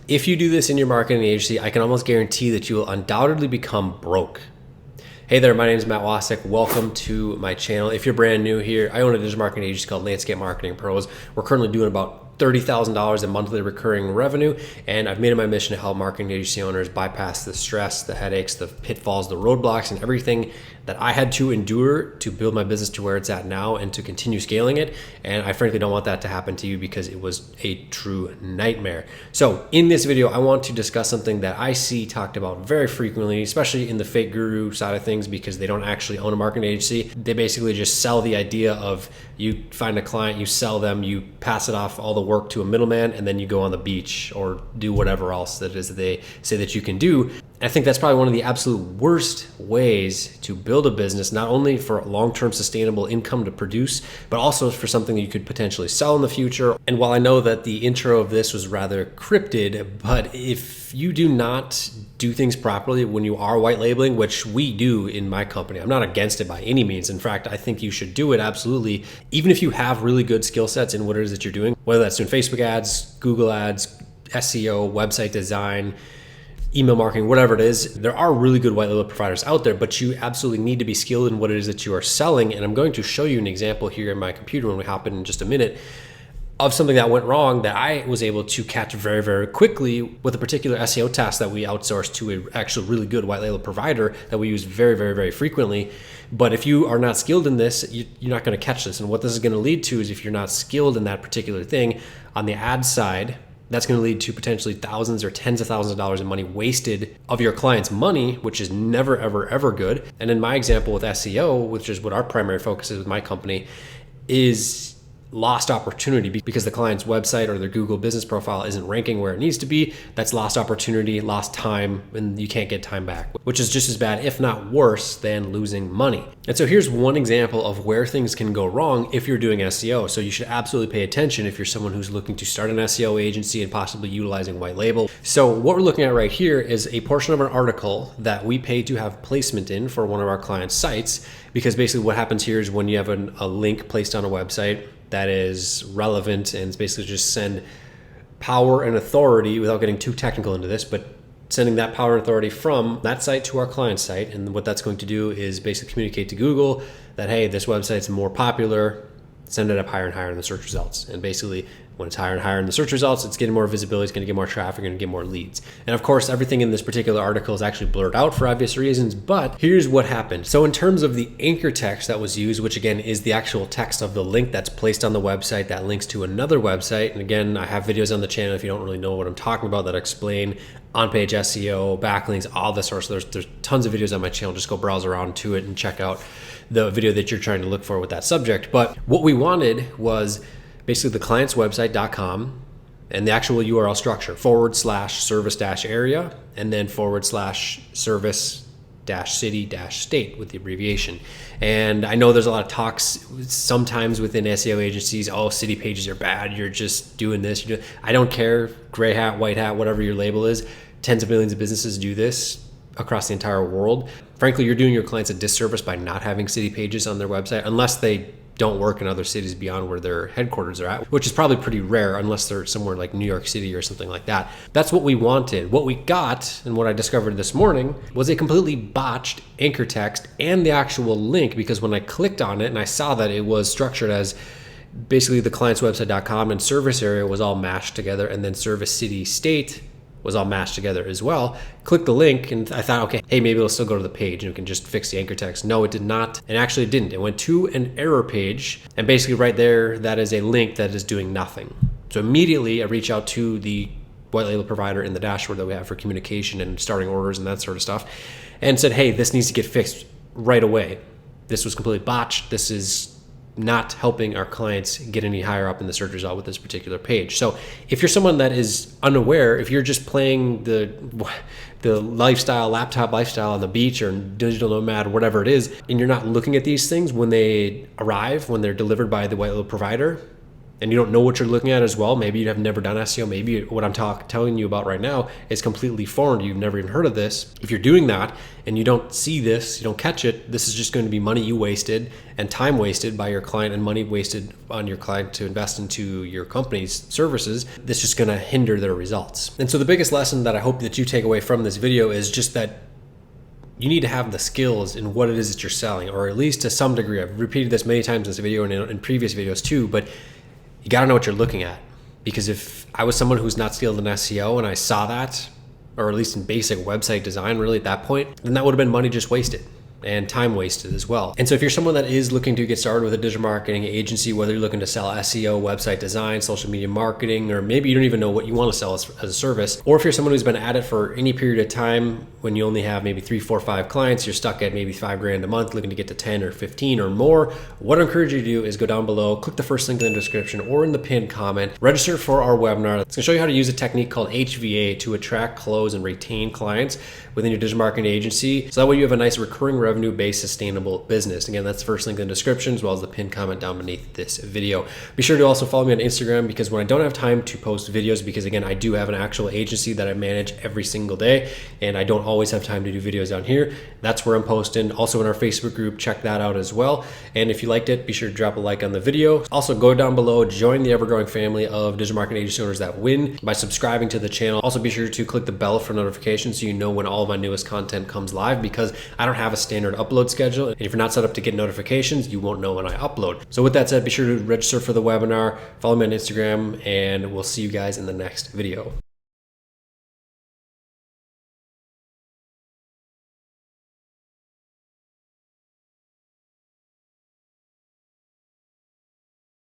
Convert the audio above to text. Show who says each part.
Speaker 1: If you do this in your marketing agency, I can almost guarantee that you will undoubtedly become broke. Hey there, my name is Matt Wacek. Welcome to my channel. If you're brand new here, I own a digital marketing agency called Landscape Marketing Pros. We're currently doing about $30,000 in monthly recurring revenue, and I've made it my mission to help marketing agency owners bypass the stress, the headaches, the pitfalls, the roadblocks, and everything that I had to endure to build my business to where it's at now and to continue scaling it. And I frankly don't want that to happen to you because it was a true nightmare. So in this video, I want to discuss something that I see talked about very frequently, especially in the fake guru side of things, because they don't actually own a marketing agency. They basically just sell the idea of you find a client, you sell them, you pass it off all the work to a middleman, and then you go on the beach or do whatever else that is that they say that you can do. I think that's probably one of the absolute worst ways to build a business, not only for long-term sustainable income to produce, but also for something that you could potentially sell in the future. And while I know that the intro of this was rather cryptid, but if you do not do things properly when you are white labeling, which we do in my company, I'm not against it by any means. In fact, I think you should do it absolutely, even if you have really good skill sets in what it is that you're doing, whether that's doing Facebook ads, Google ads, SEO, website design, email marketing, whatever it is. There are really good white label providers out there, but you absolutely need to be skilled in what it is that you are selling. And I'm going to show you an example here in my computer when we hop in just a minute of something that went wrong that I was able to catch very, very quickly with a particular SEO task that we outsourced to an actual really good white label provider that we use very, very, very frequently. But if you are not skilled in this, you're not going to catch this. And what this is going to lead to is, if you're not skilled in that particular thing on the ad side, that's going to lead to potentially thousands or tens of thousands of dollars in money wasted of your client's money, which is never, ever, ever good. And in my example with SEO, which is what our primary focus is with my company, is lost opportunity because the client's website or their Google business profile isn't ranking where it needs to be. That's lost opportunity, lost time, and you can't get time back, which is just as bad, if not worse, than losing money. And so here's one example of where things can go wrong if you're doing SEO. So you should absolutely pay attention if you're someone who's looking to start an SEO agency and possibly utilizing white label. So what we're looking at right here is a portion of an article that we pay to have placement in for one of our clients' sites, because basically what happens here is when you have a link placed on a website that is relevant, and it's basically just send power and authority, without getting too technical into this, but sending that power and authority from that site to our client site. And what that's going to do is basically communicate to Google that, hey, this website's more popular, send it up higher and higher in the search results. And basically when it's higher and higher in the search results, it's getting more visibility, it's going to get more traffic, and get more leads. And of course, everything in this particular article is actually blurred out for obvious reasons, but here's what happened. So in terms of the anchor text that was used, which again is the actual text of the link that's placed on the website that links to another website. And again, I have videos on the channel if you don't really know what I'm talking about that explain on-page SEO, backlinks, all this sort of stuff. There's tons of videos on my channel. Just go browse around to it and check out the video that you're trying to look for with that subject. But what we wanted was basically the client's website.com and the actual URL structure /service-area and then /service-city-state with the abbreviation. And I know there's a lot of talks sometimes within SEO agencies, oh, city pages are bad, you're just doing this. I don't care, gray hat, white hat, whatever your label is. Tens of millions of businesses do this across the entire world. Frankly, you're doing your clients a disservice by not having city pages on their website, unless they don't work in other cities beyond where their headquarters are at, which is probably pretty rare unless they're somewhere like New York City or something like that. That's what we wanted. What we got, and what I discovered this morning, was a completely botched anchor text and the actual link, because when I clicked on it and I saw that it was structured as basically the client's website.com and service area was all mashed together, and then service city state was all mashed together as well. Click the link and I thought, okay, hey, maybe it'll still go to the page and we can just fix the anchor text. No, it did not. And actually it didn't. It went to an error page, and basically right there, that is a link that is doing nothing. So immediately I reach out to the white label provider in the dashboard that we have for communication and starting orders and that sort of stuff, and said, hey, this needs to get fixed right away. This was completely botched. This is not helping our clients get any higher up in the search result with this particular page. So if you're someone that is unaware, if you're just playing the laptop lifestyle on the beach or digital nomad, whatever it is, and you're not looking at these things when they arrive, when they're delivered by the white label provider, and you don't know what you're looking at as well, maybe you have never done SEO, maybe what I'm telling you about right now is completely foreign, you've never even heard of this. If you're doing that and you don't see this, you don't catch it, this is just going to be money you wasted and time wasted by your client and money wasted on your client to invest into your company's services. This is just going to hinder their results. And so the biggest lesson that I hope that you take away from this video is just that you need to have the skills in what it is that you're selling, or at least to some degree. I've repeated this many times in this video and in previous videos too, but you got to know what you're looking at. Because if I was someone who's not skilled in SEO and I saw that, or at least in basic website design really at that point, then that would have been money just wasted and time wasted as well. And so if you're someone that is looking to get started with a digital marketing agency, whether you're looking to sell SEO, website design, social media marketing, or maybe you don't even know what you want to sell as a service, or if you're someone who's been at it for any period of time, when you only have maybe 3, 4, 5 clients, you're stuck at maybe $5,000 a month, looking to get to 10 or 15 or more, what I encourage you to do is go down below, click the first link in the description or in the pinned comment, register for our webinar. It's going to show you how to use a technique called HVA to attract, close, and retain clients within your digital marketing agency. So that way you have a nice recurring revenue-based sustainable business. Again, that's the first link in the description as well as the pinned comment down beneath this video. Be sure to also follow me on Instagram, because when I don't have time to post videos, because again, I do have an actual agency that I manage every single day and I don't always have time to do videos down here. That's where I'm posting. Also in our Facebook group, check that out as well. And if you liked it, be sure to drop a like on the video. Also go down below, join the ever-growing family of digital marketing agency owners that win by subscribing to the channel. Also be sure to click the bell for notifications so you know when all of my newest content comes live, because I don't have a standard upload schedule. And if you're not set up to get notifications, you won't know when I upload. So with that said, be sure to register for the webinar, follow me on Instagram, and we'll see you guys in the next video.